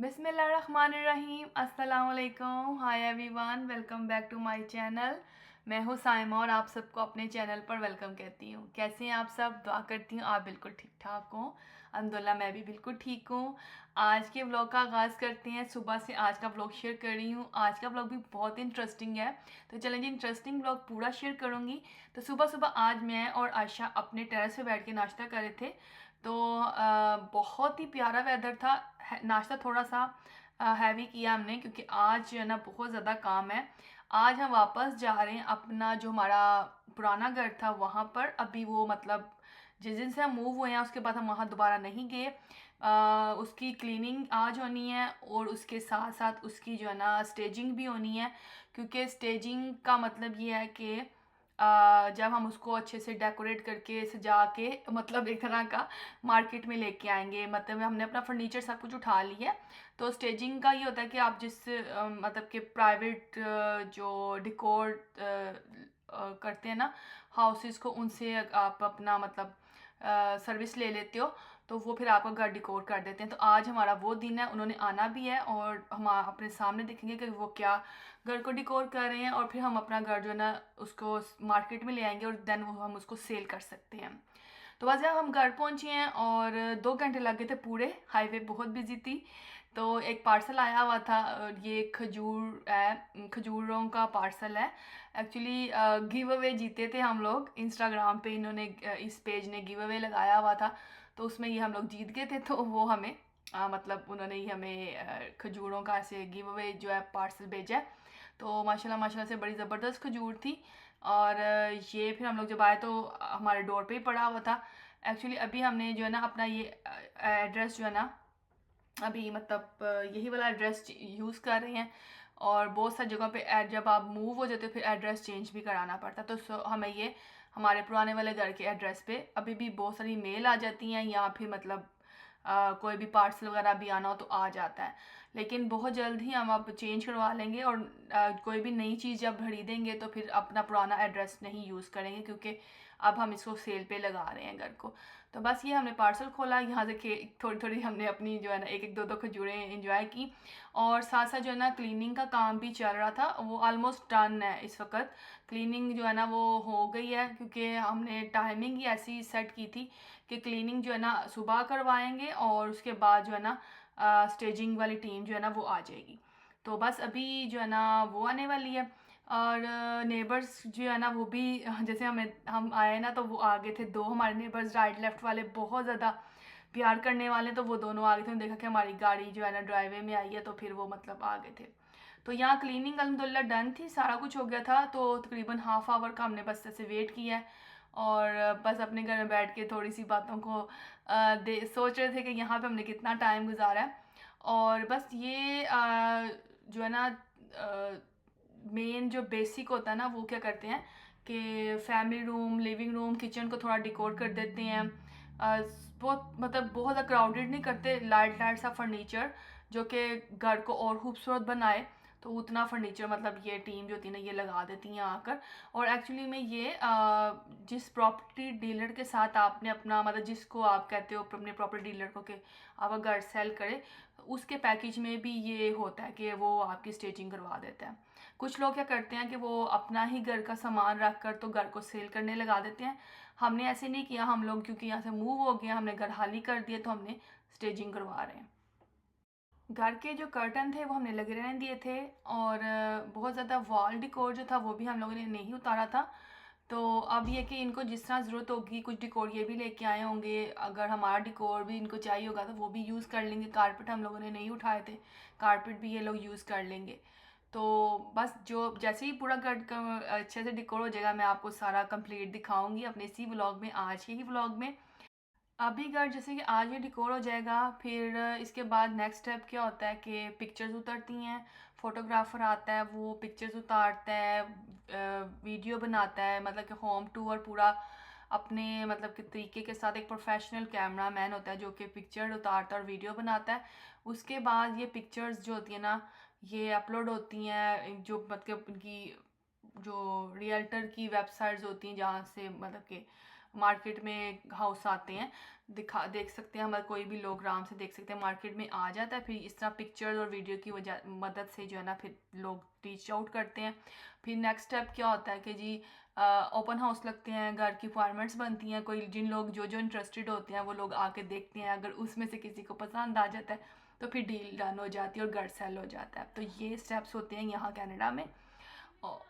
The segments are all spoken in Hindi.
बिस्मिल्लाहिर्रहमानिर्रहीम अस्सलाम वालेकुम। Hi everyone, welcome back to my channel. मैं हूँ साइमा और आप सबको अपने चैनल पर वेलकम कहती हूँ। कैसे हैं आप सब? दुआ करती हूँ आप बिल्कुल ठीक ठाक हों। अल्हम्दुलिल्लाह मैं भी बिल्कुल ठीक हूँ। आज के व्लॉग का आगाज़ करते हैं। सुबह से आज का व्लॉग शेयर कर रही हूँ। आज का व्लॉग भी बहुत इंटरेस्टिंग है, तो चलें जी, इंटरेस्टिंग व्लॉग पूरा शेयर करूँगी। तो सुबह सुबह आज मैं और आयशा अपने टेरेस पे बैठ के नाश्ता कर रहे थे। तो बहुत ही प्यारा वेदर था। नाश्ता थोड़ा सा हैवी किया हमने क्योंकि आज जो है ना बहुत ज़्यादा काम है। आज हम वापस जा रहे हैं अपना जो हमारा पुराना घर था वहाँ पर। अभी वो मतलब जिस दिन से हम मूव हुए हैं उसके बाद हम वहाँ दोबारा नहीं गए। उसकी क्लीनिंग आज होनी है और उसके साथ साथ उसकी जो है ना स्टेजिंग भी होनी है। क्योंकि स्टेजिंग का मतलब ये है कि जब हम उसको अच्छे से डेकोरेट करके सजा के मतलब एक तरह का मार्केट में लेके आएंगे। मतलब हमने अपना फर्नीचर सब कुछ उठा लिया है। तो स्टेजिंग का ये होता है कि आप जिस मतलब कि प्राइवेट जो डिकोर करते हैं ना हाउसेस को, उनसे आप अपना मतलब सर्विस ले लेते हो, तो वो फिर आपका घर डिकोर कर देते हैं। तो आज हमारा वो दिन है, उन्होंने आना भी है और हम अपने सामने देखेंगे कि वो क्या घर को डिकोर कर रहे हैं। और फिर हम अपना घर जो है ना उसको मार्केट में ले आएंगे और देन वो हम उसको सेल कर सकते हैं। तो बस जब हम घर पहुंचे हैं और 2 घंटे लग गए थे पूरे। हाईवे बहुत बिजी थी। तो एक पार्सल आया हुआ था और ये खजूर है, खजूरों का पार्सल है। एक्चुअली गिव अवे जीते थे हम लोग इंस्टाग्राम पे। इन्होंने इस पेज ने गिव अवे लगाया हुआ था, तो उसमें ये हम लोग जीत गए थे। तो वो हमें मतलब उन्होंने ही हमें खजूरों का ऐसे गिव अवे जो है पार्सल भेजा है। तो माशाल्लाह माशाल्लाह से बड़ी ज़बरदस्त खजूर थी। और ये फिर हम लोग जब आए तो हमारे डोर पे ही पड़ा हुआ था। एक्चुअली अभी हमने जो है ना अपना ये एड्रेस जो है ना अभी मतलब यही वाला एड्रेस यूज़ कर रहे हैं। और बहुत सारी जगहों पे जब आप मूव हो जाते हो फिर एड्रेस चेंज भी कराना पड़ता है। तो हमें ये हमारे पुराने वाले घर के एड्रेस पे अभी भी बहुत सारी मेल आ जाती हैं, या फिर मतलब कोई भी पार्सल वगैरह भी आना हो तो आ जाता है। लेकिन बहुत जल्द ही हम अब चेंज करवा लेंगे और कोई भी नई चीज़ जब खरीदेंगे तो फिर अपना पुराना एड्रेस नहीं यूज़ करेंगे, क्योंकि अब हम इसको सेल पे लगा रहे हैं घर को। तो बस ये हमने पार्सल खोला, यहाँ से थोड़ी थोड़ी हमने अपनी जो है ना एक एक दो दो खजूरें इंजॉय की। और साथ साथ जो है ना क्लीनिंग का काम भी चल रहा था, वो ऑलमोस्ट डन है इस वक्त। क्लीनिंग जो है ना वो हो गई है, क्योंकि हमने टाइमिंग ही ऐसी सेट की थी कि क्लीनिंग जो है ना सुबह करवाएंगे और उसके बाद जो है ना स्टेजिंग वाली टीम जो है ना वो आ जाएगी। तो बस अभी जो है ना वो आने वाली है। और नेबर्स जो है ना वो भी जैसे हम आए ना तो वो आ गए थे। दो हमारे नेबर्स राइट लेफ्ट वाले बहुत ज़्यादा प्यार करने वाले, तो वो दोनों आ गए थे। उन्होंने देखा कि हमारी गाड़ी जो है ना ड्राइवे में आई है, तो फिर वो मतलब आ गए थे। तो यहाँ क्लीनिंग अल्हम्दुलिल्लाह डन थी, सारा कुछ हो गया था। तो तकरीबन हाफ आवर का हमने बस ऐसे वेट किया है और बस अपने घर में बैठ के थोड़ी सी बातों को सोच रहे थे कि यहाँ पे हमने कितना टाइम गुजारा है। और बस ये जो है ना मेन जो बेसिक होता है ना वो क्या करते हैं कि family room, living room, kitchen को थोड़ा डिकोर कर देते हैं। बहुत मतलब बहुत ज़्यादा क्राउडेड नहीं करते, लाइट लाइट सा फर्नीचर जो कि घर को और खूबसूरत बनाए। तो उतना फर्नीचर मतलब ये टीम जो होती है ना ये लगा देती हैं आकर। और एक्चुअली में ये जिस प्रॉपर्टी डीलर के साथ आपने अपना मतलब जिसको आप कहते हो अपने प्रॉपर्टी डीलर को कि आपका घर सेल करे, उसके पैकेज में भी ये होता है कि वो आपकी स्टेचिंग करवा देता है। कुछ लोग क्या करते हैं कि वो अपना ही घर का सामान रख कर तो घर को सेल करने लगा देते हैं। हमने ऐसे नहीं किया। हम लोग क्योंकि यहाँ से मूव हो गया, हमने घर खाली कर दिए, तो हमने स्टेजिंग करवा रहे हैं। घर के जो कर्टन थे वो हमने लगे रहने दिए थे। और बहुत ज़्यादा वॉल डिकोर जो था वो भी हम लोगों ने नहीं उतारा था। तो अब ये कि इनको जिस तरह ज़रूरत होगी कुछ डिकोर ये भी लेके आए होंगे। अगर हमारा डिकोर भी इनको चाहिए होगा तो वो भी यूज़ कर लेंगे। कारपेट हम लोगों ने नहीं उठाए थे, कारपेट भी ये लोग यूज़ कर लेंगे। तो बस जो जैसे ही पूरा घर का अच्छे से डिकोर हो जाएगा मैं आपको सारा कंप्लीट दिखाऊंगी अपने इसी व्लॉग में, आज के ही व्लॉग में। अभी घर जैसे कि आज ये डिकोर हो जाएगा, फिर इसके बाद नेक्स्ट स्टेप क्या होता है कि पिक्चर्स उतरती हैं। फोटोग्राफर आता है, वो पिक्चर्स उतारता है, वीडियो बनाता है, मतलब कि होम टूर पूरा अपने मतलब के तरीके के साथ। एक प्रोफेशनल कैमरा मैन होता है जो कि पिक्चर उतारता है और वीडियो बनाता है। उसके बाद ये पिक्चर्स जो होती है ना ये अपलोड होती हैं, जो मतलब उनकी जो रियल्टर की वेबसाइट्स होती हैं जहाँ से मतलब कि मार्केट में हाउस आते हैं, देख सकते हैं, हमारे कोई भी लोग आराम से देख सकते हैं, मार्केट में आ जाता है। फिर इस तरह पिक्चर और वीडियो की वजह मदद से जो है ना फिर लोग रीच आउट करते हैं। फिर नेक्स्ट स्टेप क्या होता है कि जी ओपन हाउस लगते हैं, घर की रिक्वायरमेंट्स बनती हैं, कोई जिन लोग जो इंटरेस्टेड होते हैं वो लोग आके देखते हैं, अगर उसमें से किसी को पसंद आ जाता है तो फिर डील डन हो जाती है और घर सेल हो जाता है। तो ये स्टेप्स होते हैं यहाँ कनाडा में। और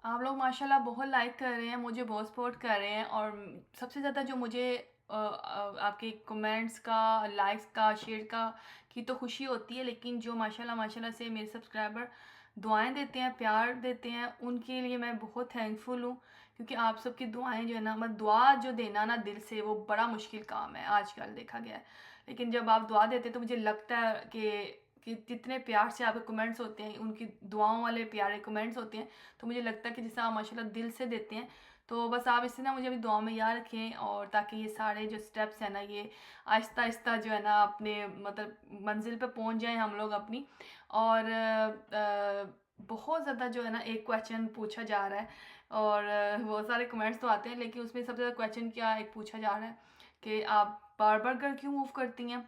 आप लोग माशाल्लाह बहुत लाइक कर रहे हैं, मुझे बहुत सपोर्ट कर रहे हैं, और सबसे ज़्यादा जो मुझे आपके कमेंट्स का, लाइक्स का, शेयर का की तो खुशी होती है, लेकिन जो माशाल्लाह माशाल्लाह से मेरे सब्सक्राइबर दुआएं देते हैं, प्यार देते हैं, उनके लिए मैं बहुत थैंकफुल हूँ। क्योंकि आप सबकी दुआएं जो है ना, मतलब दुआ जो देना ना दिल से, वो बड़ा मुश्किल काम है आजकल देखा गया है। लेकिन जब आप दुआ देते हैं तो मुझे लगता है कि जितने प्यार से आपके कमेंट्स होते हैं, उनकी दुआओं वाले प्यारे कमेंट्स होते हैं, तो मुझे लगता है कि जैसे आप माशाल्लाह दिल से देते हैं। तो बस आप इससे ना मुझे अभी दुआ में याद रखें, और ताकि ये सारे जो स्टेप्स हैं ना, ये आहिस्ता आहिस्ता जो है ना अपने मतलब मंजिल पे पहुंच जाएं हम लोग अपनी। और बहुत ज़्यादा जो है ना एक क्वेश्चन पूछा जा रहा है, और बहुत सारे कमेंट्स तो आते हैं, लेकिन उसमें सबसे ज़्यादा क्वेश्चन क्या एक पूछा जा रहा है कि आप बार बार घर क्यों मूव करती हैं,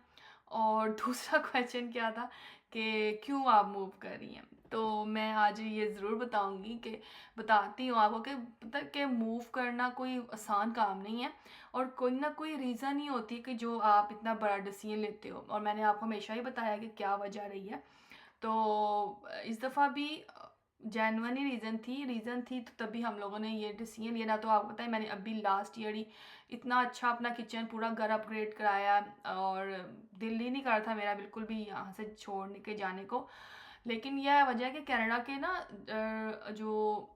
और दूसरा क्वेश्चन क्या था कि क्यों आप मूव कर रही हैं। तो मैं आज ये ज़रूर बताऊंगी कि बताती हूँ आपको कि मतलब कि मूव करना कोई आसान काम नहीं है, और कोई ना कोई रीज़न ही होती है कि जो आप इतना बड़ा डिसीजन लेते हो, और मैंने आपको हमेशा ही बताया कि क्या वजह रही है। तो इस दफ़ा भी जेन्युइन ही रीज़न थी, तो तभी हम लोगों ने ये डिसीजन लिया। ना तो आपको पता है मैंने अभी लास्ट ईयर ही इतना अच्छा अपना किचन पूरा घर अपग्रेड कराया, और दिल ही नहीं कर रहा था मेरा बिल्कुल भी यहाँ से छोड़ने के जाने को। लेकिन यह वजह है कि कनाडा के ना जो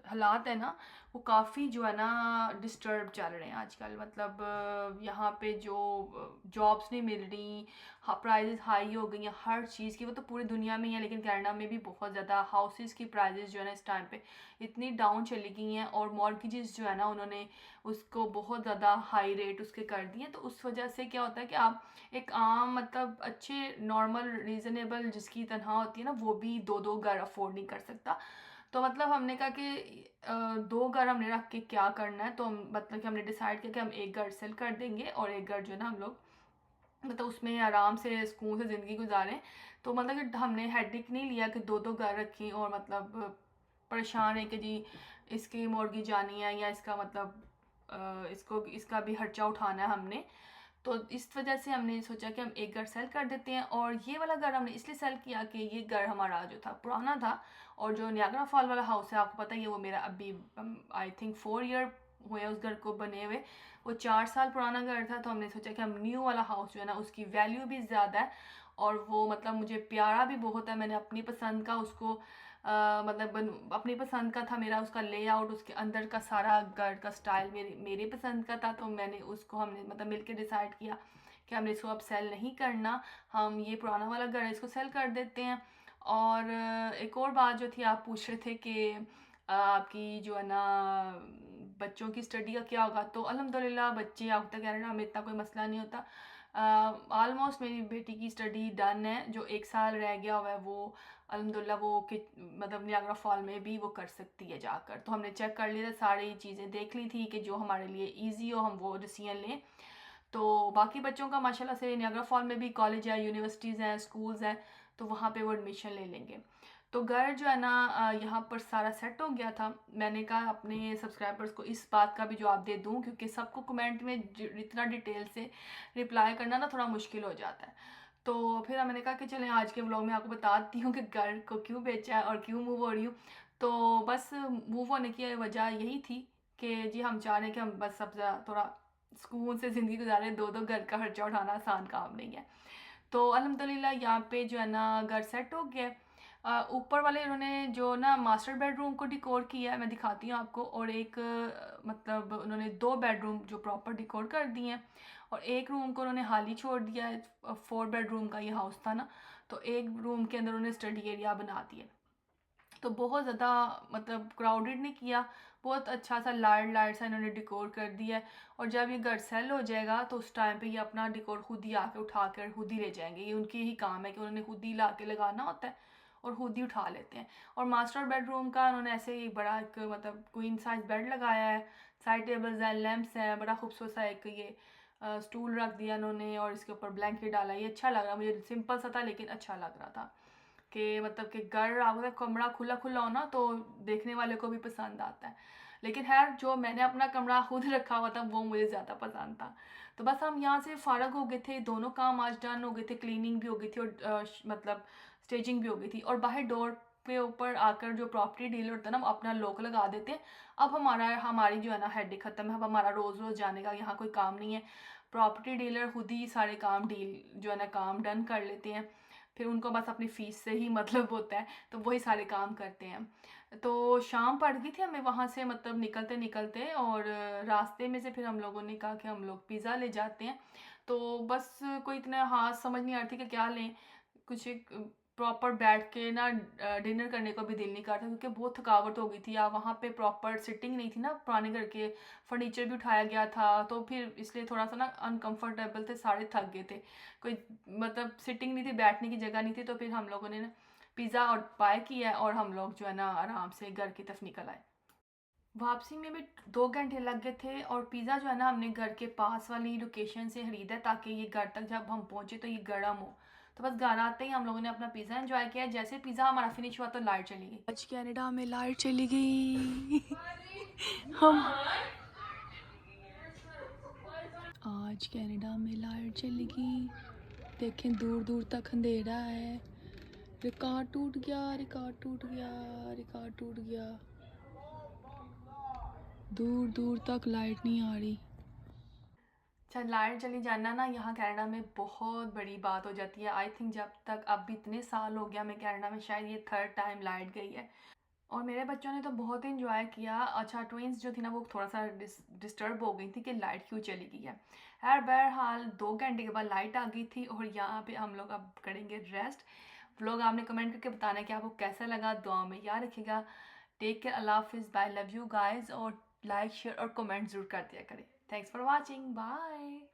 हालात है ना, वो काफ़ी जो है ना डिस्टर्ब चल रहे हैं आजकल। मतलब यहाँ पे जो जॉब्स नहीं मिल रही, हाँ प्राइजेस हाई हो गई हैं हर चीज़ की, वो तो पूरी दुनिया में ही है, लेकिन कनाडा में भी बहुत ज़्यादा हाउसेस की प्राइजेस जो है ना इस टाइम पे इतनी डाउन चली गई हैं, और मॉर्गेजेस जो है ना उन्होंने उसको बहुत ज़्यादा हाई रेट उसके कर दिए। तो उस वजह से क्या होता है कि आप एक आम मतलब अच्छे नॉर्मल रीज़नेबल जिसकी तनख्वाह होती है ना, वो भी दो दो घर अफोर्ड नहीं कर सकता। तो मतलब हमने कहा कि दो घर हमने रख के क्या करना है, तो मतलब कि हमने डिसाइड किया कि हम एक घर सेल कर देंगे, और एक घर जो है ना हम लोग मतलब उसमें आराम से सुकून से ज़िंदगी गुजारें। तो मतलब कि हमने हेडेक नहीं लिया कि दो दो घर रखें, और मतलब परेशान है कि जी इसकी मॉर्गेज आनी है, या इसका मतलब इसको इसका भी खर्चा उठाना है हमने। तो इस वजह से हमने सोचा कि हम एक घर सेल कर देते हैं, और ये वाला घर हमने इसलिए सेल किया कि ये घर हमारा जो था पुराना था, और जो नियाग्रा फॉल वाला हाउस है आपको पता ही है, वो मेरा अभी आई थिंक 4 ईयर हुए उस घर को बने हुए। वो 4 साल पुराना घर था, तो हमने सोचा कि हम न्यू वाला हाउस जो है ना उसकी वैल्यू भी ज़्यादा है, और वो मतलब मुझे प्यारा भी बहुत है। मैंने अपनी पसंद का उसको मतलब अपनी पसंद का था मेरा उसका लेआउट, उसके अंदर का सारा घर का स्टाइल मेरे पसंद का था। तो मैंने उसको हमने मतलब मिलके डिसाइड किया कि हमने इसको अब सेल नहीं करना, हम ये पुराना वाला घर है इसको सेल कर देते हैं। और एक और बात जो थी, आप पूछ रहे थे कि आपकी जो है ना बच्चों की स्टडी का क्या होगा। तो अल्हम्दुलिल्लाह बच्चे अब तक कनाडा में इतना कोई मसला नहीं होता। ऑलमोस्ट मेरी बेटी की स्टडी डन है, जो 1 साल रह गया हुआ है वो अल्हम्दुलिल्लाह वो कि मतलब नियाग्रा फॉल में भी वो कर सकती है जाकर। तो हमने चेक कर लिया था, सारी चीज़ें देख ली थी कि जो हमारे लिए ईजी हो हम वो डिसीजन लें। तो बाकी बच्चों का माशाल्लाह से नियाग्रा फॉल में भी कॉलेज है, यूनिवर्सिटीज़ हैं, स्कूल्स हैं, तो वहाँ पे वो एडमिशन ले लेंगे। तो घर जो है ना यहाँ पर सारा सेट हो गया था। मैंने कहा अपने सब्सक्राइबर्स को इस बात का भी जवाब दे दूँ, क्योंकि सबको कमेंट में इतना डिटेल से रिप्लाई करना ना थोड़ा मुश्किल हो जाता है। तो फिर मैंने कहा कि चलें आज के व्लॉग में आपको बताती हूँ कि घर को क्यों बेचा है और क्यों मूव हो रही हूँ। तो बस मूव होने की वजह यही थी कि जी हम चाह रहे हैं कि हम बस सब थोड़ा सुकून से ज़िंदगी गुजारें, दो दो घर का खर्चा उठाना आसान काम नहीं है। तो अल्हम्दुलिल्लाह यहाँ पे जो है ना घर सेट हो गया है। ऊपर वाले उन्होंने जो ना मास्टर बेडरूम को डिकोर किया है, मैं दिखाती हूँ आपको। और एक मतलब उन्होंने 2 बेडरूम जो प्रॉपर डिकोर कर दिए हैं, और एक रूम को उन्होंने खाली छोड़ दिया है। 4 बेडरूम का ये हाउस था ना, तो एक रूम के अंदर उन्होंने स्टडी एरिया बना दिया। तो बहुत ज़्यादा मतलब क्राउडेड नहीं किया, बहुत अच्छा सा लाइट लाइट सा इन्होंने डिकोर कर दिया है। और जब ये घर सेल हो जाएगा तो उस टाइम पे ये अपना डिकोर खुद ही आके उठा कर खुद ही ले जाएंगे। ये उनकी ही काम है कि उन्होंने खुद ही ला के लगाना होता है, और खुद ही उठा लेते हैं। और मास्टर बेडरूम का उन्होंने ऐसे ही बड़ा एक मतलब क्वीन साइज बेड लगाया है, साइड टेबल्स हैं, लैंप्स हैं, बड़ा खूबसूरत सा एक ये स्टूल रख दिया उन्होंने और इसके ऊपर ब्लैंकेट डाला। ये अच्छा लग रहा, मुझे सिंपल सा था लेकिन अच्छा लग रहा था कि मतलब कि घर आपका कमरा खुला खुला हो ना तो देखने वाले को भी पसंद आता है। लेकिन खैर जो मैंने अपना कमरा खुद रखा हुआ था वो मुझे ज़्यादा पसंद था। तो बस हम यहाँ से फ़ारग हो गए थे, दोनों काम आज डन हो गए थे, क्लीनिंग भी हो गई थी और मतलब स्टेजिंग भी हो गई थी। और बाहर डोर पे ऊपर आकर जो प्रॉपर्टी डीलर होता है ना, हम अपना लॉक लगा देते हैं। अब हमारी जो है ना हेडेक ख़त्म है। अब हमारा रोज़ रोज़ जाने का यहाँ कोई काम नहीं है। प्रॉपर्टी डीलर खुद ही सारे काम डील जो है ना काम डन कर लेते हैं। फिर उनको बस अपनी फ़ीस से ही मतलब होता है, तो वही सारे काम करते हैं। तो शाम पड़ गई थी हमें वहाँ से मतलब निकलते निकलते, और रास्ते में से फिर हम लोगों ने कहा कि हम लोग पिज़्ज़ा ले जाते हैं। तो बस कोई इतना हाथ समझ नहीं आ रही थी कि क्या लें। कुछ एक प्रॉपर बैठ के ना डिनर करने को भी दिल नहीं करता क्योंकि बहुत थकावट हो गई थी। या वहाँ पे प्रॉपर सिटिंग नहीं थी ना, पुराने घर के फर्नीचर भी उठाया गया था तो फिर इसलिए थोड़ा सा ना अनकंफर्टेबल थे, सारे थक गए थे। कोई मतलब सिटिंग नहीं थी, बैठने की जगह नहीं थी। तो फिर हम लोगों ने ना पिज़्ज़ा और बाय किया और हम लोग जो है ना आराम से घर की तरफ निकल आए। वापसी में भी 2 घंटे लग गए थे। और पिज़्ज़ा जो है ना हमने घर के पास वाली लोकेशन से ख़रीदा ताकि ये घर तक जब हम पहुँचे तो ये गर्म हो। तो बस घर आते ही हम लोगों ने अपना पिज़्ज़ा एंजॉय किया। जैसे पिज़्ज़ा हमारा फिनिश हुआ तो लाइट चली गई। आज कनाडा में लाइट चली गई। हम आज कनाडा में लाइट चली गई। देखें दूर दूर तक अंधेरा है। रिकॉर्ड टूट गया, रिकॉर्ड टूट गया, रिकॉर्ड टूट गया। दूर दूर तक लाइट नहीं आ रही। अच्छा, लाइट चली जाना ना यहाँ कनाडा में बहुत बड़ी बात हो जाती है। आई थिंक जब तक अब भी इतने साल हो गया मैं कनाडा में, शायद ये 3rd टाइम लाइट गई है। और मेरे बच्चों ने तो बहुत इन्जॉय किया। अच्छा, ट्विंस जो थी ना वो थोड़ा सा डिस्टर्ब हो गई थी कि लाइट क्यों चली गई है। खैर बहरहाल 2 घंटे के बाद लाइट आ गई थी और यहाँ पे हम लोग अब करेंगे रेस्ट। व्लॉग आपने कमेंट करके बताना है कि आपको कैसा लगा, दुआ में याद रखिएगा। टेक केयर, अल्लाह हाफिज़, बाय, लव यू गाइज। और लाइक शेयर और कमेंट ज़रूर कर दिया करें। Thanks for watching, bye.